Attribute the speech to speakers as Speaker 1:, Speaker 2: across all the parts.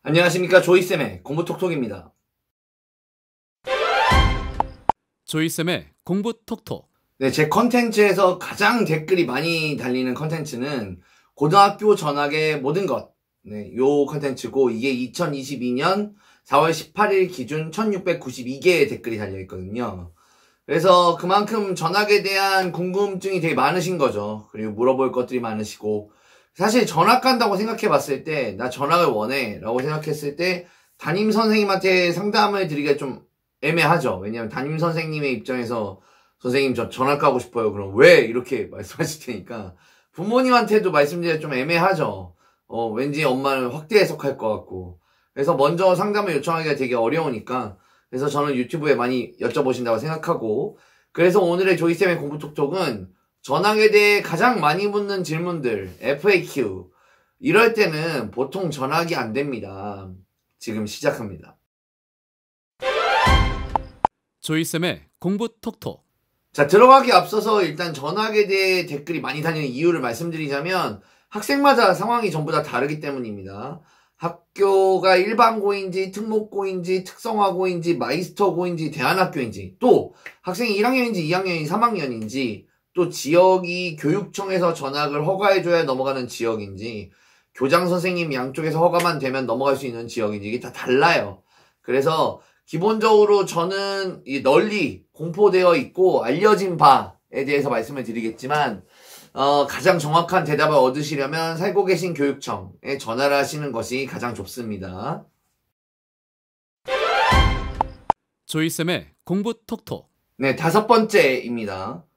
Speaker 1: 안녕하십니까, 조이쌤의 공부톡톡입니다.
Speaker 2: 조이쌤의 공부톡톡.
Speaker 1: 네, 제 컨텐츠에서 가장 댓글이 많이 달리는 컨텐츠는 고등학교 전학의 모든 것. 네, 요 컨텐츠고, 이게 2022년 4월 18일 기준 1692개의 댓글이 달려있거든요. 그래서 그만큼 전학에 대한 궁금증이 되게 많으신 거죠. 그리고 물어볼 것들이 많으시고, 사실 전학 간다고 생각해 봤을 때, 나 전학을 원해 라고 생각했을 때, 담임 선생님한테 상담을 드리기가 좀 애매하죠. 왜냐면 담임 선생님의 입장에서 선생님 저 전학 가고 싶어요. 그럼 왜? 이렇게 말씀하실 테니까 부모님한테도 말씀드리기가 좀 애매하죠. 왠지 엄마는 확대 해석할 것 같고. 그래서 먼저 상담을 요청하기가 되게 어려우니까, 그래서 저는 유튜브에 많이 여쭤보신다고 생각하고, 그래서 오늘의 조이쌤의 공부톡톡은 전학에 대해 가장 많이 묻는 질문들, FAQ. 이럴 때는 보통 전학이 안 됩니다. 지금 시작합니다.
Speaker 2: 조이쌤의 공부톡톡.
Speaker 1: 자, 들어가기 앞서서 일단 전학에 대해 댓글이 많이 달리는 이유를 말씀드리자면, 학생마다 상황이 전부 다 다르기 때문입니다. 학교가 일반고인지 특목고인지 특성화고인지 마이스터고인지 대안학교인지, 또 학생이 1학년인지 2학년인지 3학년인지, 또 지역이 교육청에서 전학을 허가해줘야 넘어가는 지역인지, 교장 선생님 양쪽에서 허가만 되면 넘어갈 수 있는 지역인지, 이게 다 달라요. 그래서 기본적으로 저는 널리 공포되어 있고 알려진 바에 대해서 말씀을 드리겠지만, 가장 정확한 대답을 얻으시려면 살고 계신 교육청에 전화를 하시는 것이 가장 좋습니다.
Speaker 2: 조이쌤의 공부톡톡.
Speaker 1: 네, 5번째입니다.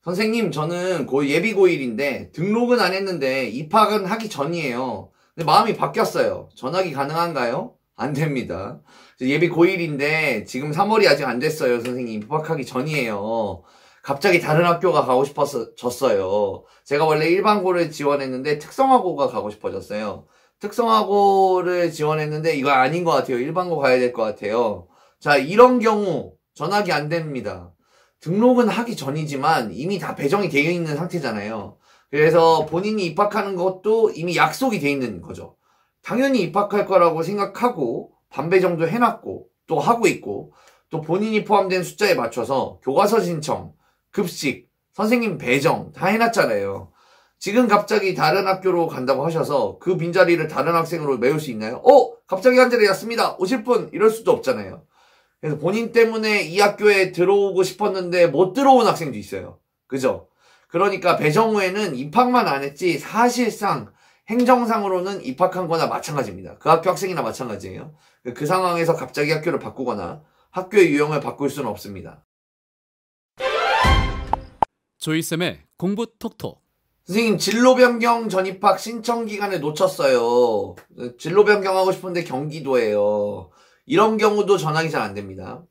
Speaker 1: 선생님, 저는 예비 고1인데 등록은 안 했는데 입학은 하기 전이에요. 근데 마음이 바뀌었어요. 전학이 가능한가요? 안 됩니다. 예비 고1인데 지금 3월이 아직 안 됐어요. 선생님, 입학하기 전이에요. 갑자기 다른 학교가 가고 싶어졌어요. 제가 원래 일반고를 지원했는데 특성화고가 가고 싶어졌어요. 특성화고를 지원했는데 이거 아닌 것 같아요. 일반고 가야 될 것 같아요. 자, 이런 경우 전학이 안 됩니다. 등록은 하기 전이지만 이미 다 배정이 되어 있는 상태잖아요. 그래서 본인이 입학하는 것도 이미 약속이 되어 있는 거죠. 당연히 입학할 거라고 생각하고 반배정도 해놨고 또 하고 있고, 또 본인이 포함된 숫자에 맞춰서 교과서 신청, 급식, 선생님 배정 다 해놨잖아요. 지금 갑자기 다른 학교로 간다고 하셔서 그 빈자리를 다른 학생으로 메울 수 있나요? 갑자기 한 자리 났습니다. 오실 분, 이럴 수도 없잖아요. 그래서 본인 때문에 이 학교에 들어오고 싶었는데 못 들어온 학생도 있어요. 그죠? 그러니까 배정 후에는 입학만 안 했지 사실상 행정상으로는 입학한 거나 마찬가지입니다. 그 학교 학생이나 마찬가지예요. 그 상황에서 갑자기 학교를 바꾸거나 학교의 유형을 바꿀 수는 없습니다.
Speaker 2: 조이쌤의 공부톡톡.
Speaker 1: 선생님, 진로 변경 전입학 신청 기간을 놓쳤어요. 진로 변경하고 싶은데 경기도예요. 이런 경우도 전학이 잘 안 됩니다.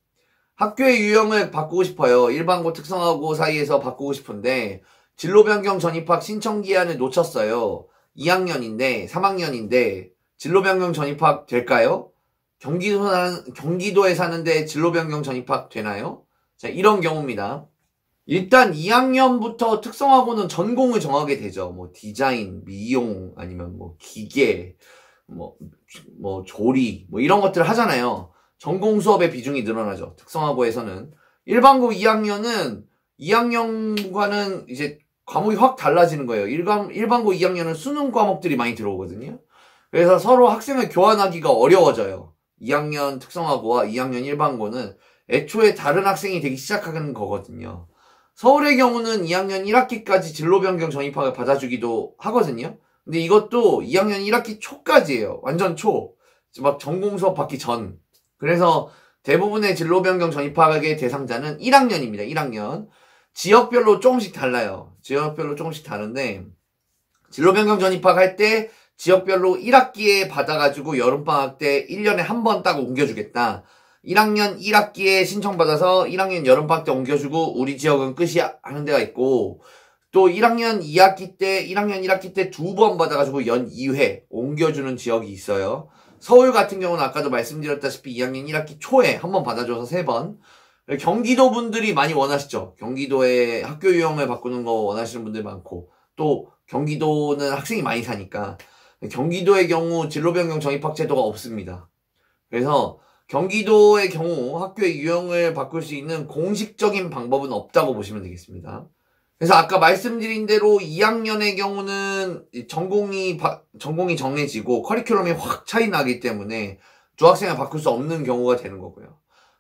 Speaker 1: 학교의 유형을 바꾸고 싶어요. 일반고 특성화고 사이에서 바꾸고 싶은데 진로 변경 전입학 신청 기한을 놓쳤어요. 2학년인데 3학년인데 진로 변경 전입학 될까요? 경기도에 사는데 진로 변경 전입학 되나요? 자, 이런 경우입니다. 일단 2학년부터 특성화고는 전공을 정하게 되죠. 디자인, 미용, 아니면 기계, 조리, 이런 것들을 하잖아요. 전공 수업의 비중이 늘어나죠. 특성화고에서는. 일반고 2학년은 2학년과는 이제 과목이 확 달라지는 거예요. 일반고 2학년은 수능 과목들이 많이 들어오거든요. 그래서 서로 학생을 교환하기가 어려워져요. 2학년 특성화고와 2학년 일반고는 애초에 다른 학생이 되기 시작하는 거거든요. 서울의 경우는 2학년 1학기까지 진로 변경 전입학을 받아주기도 하거든요. 근데 이것도 2학년 1학기 초까지예요. 완전 초. 전공 수업 받기 전. 그래서 대부분의 진로 변경 전입학의 대상자는 1학년입니다. 1학년. 지역별로 조금씩 달라요. 지역별로 조금씩 다른데, 진로 변경 전입학할 때 지역별로 1학기에 받아가지고 여름방학 때 1년에 한 번 딱 옮겨주겠다. 1학년 1학기에 신청받아서 1학년 여름방학 때 옮겨주고 우리 지역은 끝이야 하는 데가 있고, 또 1학년 2학기 때 1학년 1학기 때 2번 받아가지고 연 2회 옮겨주는 지역이 있어요. 서울 같은 경우는 아까도 말씀드렸다시피 2학년 1학기 초에 한 번 받아줘서 3번. 경기도 분들이 많이 원하시죠. 경기도의 학교 유형을 바꾸는 거 원하시는 분들 많고, 또 경기도는 학생이 많이 사니까 경기도의 경우 진로 변경 정입학 제도가 없습니다. 그래서 경기도의 경우 학교의 유형을 바꿀 수 있는 공식적인 방법은 없다고 보시면 되겠습니다. 그래서 아까 말씀드린 대로 2학년의 경우는 전공이 정해지고 커리큘럼이 확 차이 나기 때문에 두 학생을 바꿀 수 없는 경우가 되는 거고요.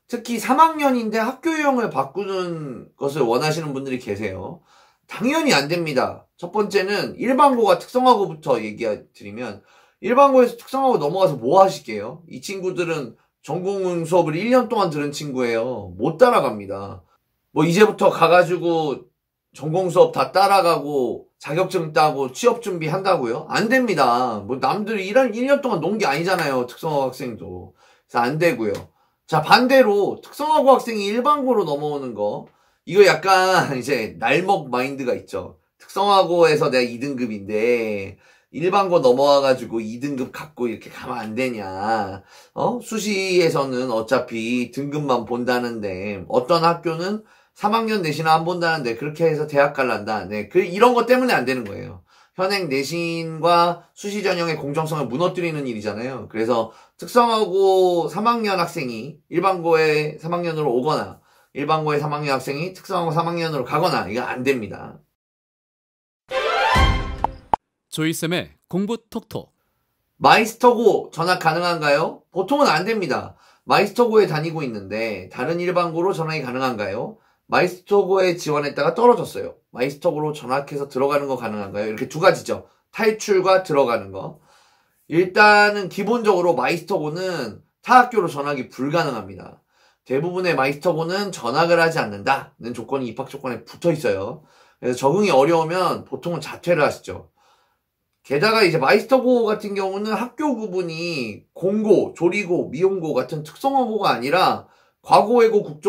Speaker 1: 특히 3학년인데 학교 유형을 바꾸는 것을 원하시는 분들이 계세요. 당연히 안 됩니다. 첫 번째는 일반고가 특성화고부터 얘기 드리면 일반고에서 특성화고 넘어가서 뭐 하실게요? 이 친구들은 전공 수업을 1년 동안 들은 친구예요. 못 따라갑니다. 뭐 이제부터 가가지고 전공 수업 다 따라가고 자격증 따고 취업 준비한다고요? 안 됩니다. 뭐 남들이 1년 동안 논 게 아니잖아요. 특성화고 학생도. 그래서 안 되고요. 자, 반대로 특성화고 학생이 일반고로 넘어오는 거, 이거 약간 이제 날먹 마인드가 있죠. 특성화고에서 내가 2등급인데 일반고 넘어와가지고 2등급 갖고 이렇게 가면 안 되냐. 수시에서는 어차피 등급만 본다는데 어떤 학교는 3학년 내신을 안 본다는데 그렇게 해서 대학 갈란다. 네, 이런 것 때문에 안 되는 거예요. 현행 내신과 수시 전형의 공정성을 무너뜨리는 일이잖아요. 그래서 특성화고 3학년 학생이 일반고에 3학년으로 오거나 일반고의 3학년 학생이 특성화고 3학년으로 가거나 이거 안 됩니다.
Speaker 2: 조이쌤의 공부 톡톡.
Speaker 1: 마이스터고 전학 가능한가요? 보통은 안 됩니다. 마이스터고에 다니고 있는데 다른 일반고로 전학이 가능한가요? 마이스터고에 지원했다가 떨어졌어요. 마이스터고로 전학해서 들어가는 거 가능한가요? 이렇게 두 가지죠. 탈출과 들어가는 거. 일단은 기본적으로 마이스터고는 타 학교로 전학이 불가능합니다. 대부분의 마이스터고는 전학을 하지 않는다는 조건이 입학 조건에 붙어 있어요. 그래서 적응이 어려우면 보통은 자퇴를 하시죠. 게다가 이제 마이스터고 같은 경우는 학교 구분이 공고, 조리고, 미용고 같은 특성화고가 아니라 과고외고,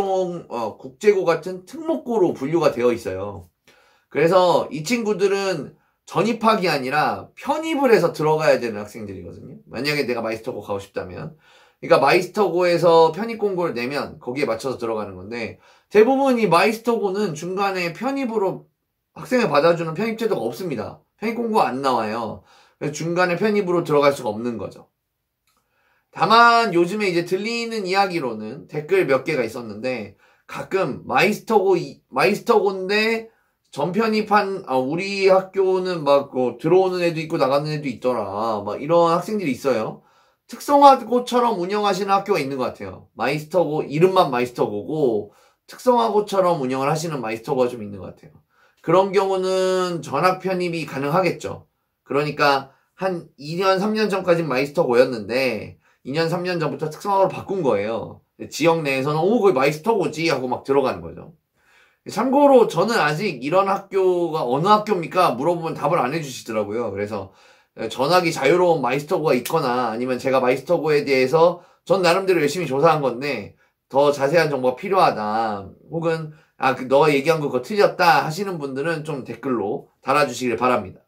Speaker 1: 국제고 같은 특목고로 분류가 되어 있어요. 그래서 이 친구들은 전입학이 아니라 편입을 해서 들어가야 되는 학생들이거든요. 만약에 내가 마이스터고 가고 싶다면. 그러니까 마이스터고에서 편입 공고를 내면 거기에 맞춰서 들어가는 건데 대부분 이 마이스터고는 중간에 편입으로 학생을 받아주는 편입 제도가 없습니다. 편입 공고 안 나와요. 그래서 중간에 편입으로 들어갈 수가 없는 거죠. 다만 요즘에 이제 들리는 이야기로는 댓글 몇 개가 있었는데 가끔 마이스터고인데 전편입한 우리 학교는 막 들어오는 애도 있고 나가는 애도 있더라. 막 이런 학생들이 있어요. 특성화고처럼 운영하시는 학교가 있는 것 같아요. 마이스터고 이름만 마이스터고고 특성화고처럼 운영을 하시는 마이스터고가 좀 있는 것 같아요. 그런 경우는 전학 편입이 가능하겠죠. 그러니까 한 2년, 3년 전까지는 마이스터고였는데 2년, 3년 전부터 특성화고로 바꾼 거예요. 지역 내에서는 거기 마이스터고지 하고 막 들어가는 거죠. 참고로 저는 아직 이런 학교가 어느 학교입니까? 물어보면 답을 안 해주시더라고요. 그래서 전학이 자유로운 마이스터고가 있거나 아니면 제가 마이스터고에 대해서 전 나름대로 열심히 조사한 건데 더 자세한 정보가 필요하다. 혹은 너가 얘기한 거 그거 틀렸다 하시는 분들은 좀 댓글로 달아주시길 바랍니다.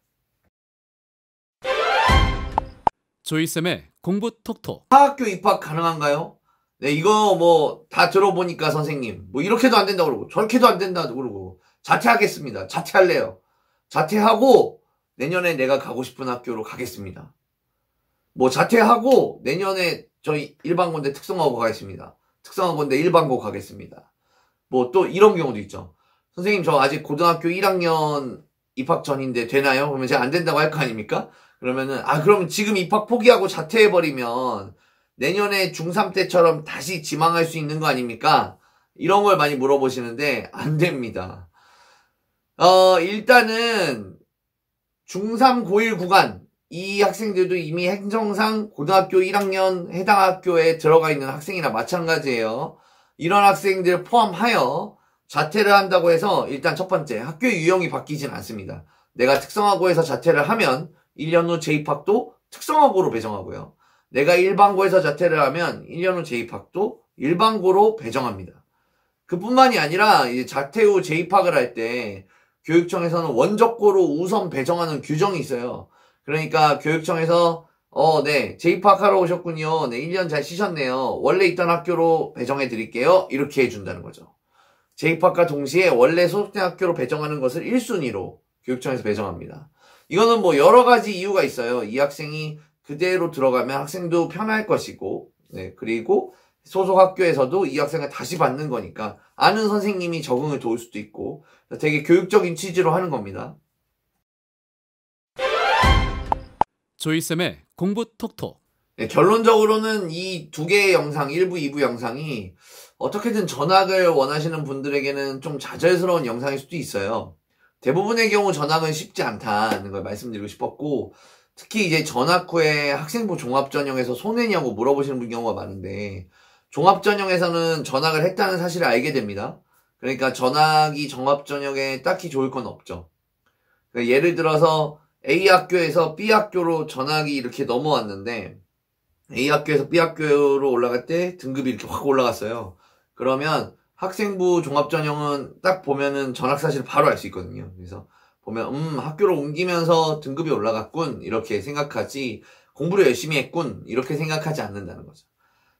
Speaker 2: 조이쌤의 공부 톡톡.
Speaker 1: 사학교 입학 가능한가요? 네, 이거 뭐 다 들어보니까 선생님 뭐 이렇게도 안 된다고 그러고 저렇게도 안 된다고 그러고 자퇴하겠습니다. 자퇴할래요. 자퇴하고 내년에 내가 가고 싶은 학교로 가겠습니다. 뭐 자퇴하고 내년에 저희 일반고인데 특성화고 가겠습니다. 특성화고인데 일반고 가겠습니다. 뭐 또 이런 경우도 있죠. 선생님 저 아직 고등학교 1학년 입학 전인데 되나요? 그러면 제가 안 된다고 할 거 아닙니까? 그러면은 그러면 지금 입학 포기하고 자퇴해버리면 내년에 중3 때처럼 다시 지망할 수 있는 거 아닙니까? 이런 걸 많이 물어보시는데 안 됩니다. 일단은 중3 고1 구간 이 학생들도 이미 행정상 고등학교 1학년 해당 학교에 들어가 있는 학생이나 마찬가지예요. 이런 학생들 포함하여 자퇴를 한다고 해서 일단 첫 번째 학교의 유형이 바뀌진 않습니다. 내가 특성화고에서 자퇴를 하면 1년 후 재입학도 특성화고로 배정하고요. 내가 일반고에서 자퇴를 하면 1년 후 재입학도 일반고로 배정합니다. 그뿐만이 아니라 이제 자퇴 후 재입학을 할 때 교육청에서는 원적고로 우선 배정하는 규정이 있어요. 그러니까 교육청에서 네, 재입학하러 오셨군요. 네, 1년 잘 쉬셨네요. 원래 있던 학교로 배정해 드릴게요. 이렇게 해준다는 거죠. 재입학과 동시에 원래 소속된 학교로 배정하는 것을 1순위로 교육청에서 배정합니다. 이거는 뭐 여러 가지 이유가 있어요. 이 학생이 그대로 들어가면 학생도 편할 것이고, 네, 그리고 소속 학교에서도 이 학생을 다시 받는 거니까 아는 선생님이 적응을 도울 수도 있고 되게 교육적인 취지로 하는 겁니다.
Speaker 2: 조이쌤의 공부 톡톡.
Speaker 1: 네, 결론적으로는 이 두 개의 영상, 1부, 2부 영상이 어떻게든 전학을 원하시는 분들에게는 좀 좌절스러운 영상일 수도 있어요. 대부분의 경우 전학은 쉽지 않다는 걸 말씀드리고 싶었고, 특히 이제 전학 후에 학생부 종합전형에서 손해냐고 물어보시는 경우가 많은데, 종합전형에서는 전학을 했다는 사실을 알게 됩니다. 그러니까 전학이 종합전형에 딱히 좋을 건 없죠. 그러니까 예를 들어서 A 학교에서 B 학교로 전학이 이렇게 넘어왔는데, A 학교에서 B 학교로 올라갈 때 등급이 이렇게 확 올라갔어요. 그러면 학생부 종합전형은 딱 보면은 전학 사실을 바로 알 수 있거든요. 그래서 보면 학교를 옮기면서 등급이 올라갔군 이렇게 생각하지 공부를 열심히 했군 이렇게 생각하지 않는다는 거죠.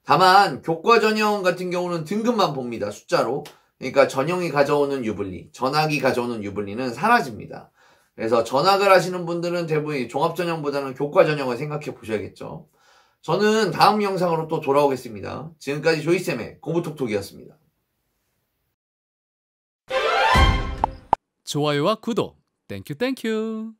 Speaker 1: 다만 교과 전형 같은 경우는 등급만 봅니다. 숫자로. 그러니까 전형이 가져오는 유불리, 전학이 가져오는 유불리는 사라집니다. 그래서 전학을 하시는 분들은 대부분 종합전형보다는 교과 전형을 생각해 보셔야겠죠. 저는 다음 영상으로 또 돌아오겠습니다. 지금까지 조이쌤의 공부톡톡이었습니다.
Speaker 2: 좋아요와 구독. 땡큐 땡큐.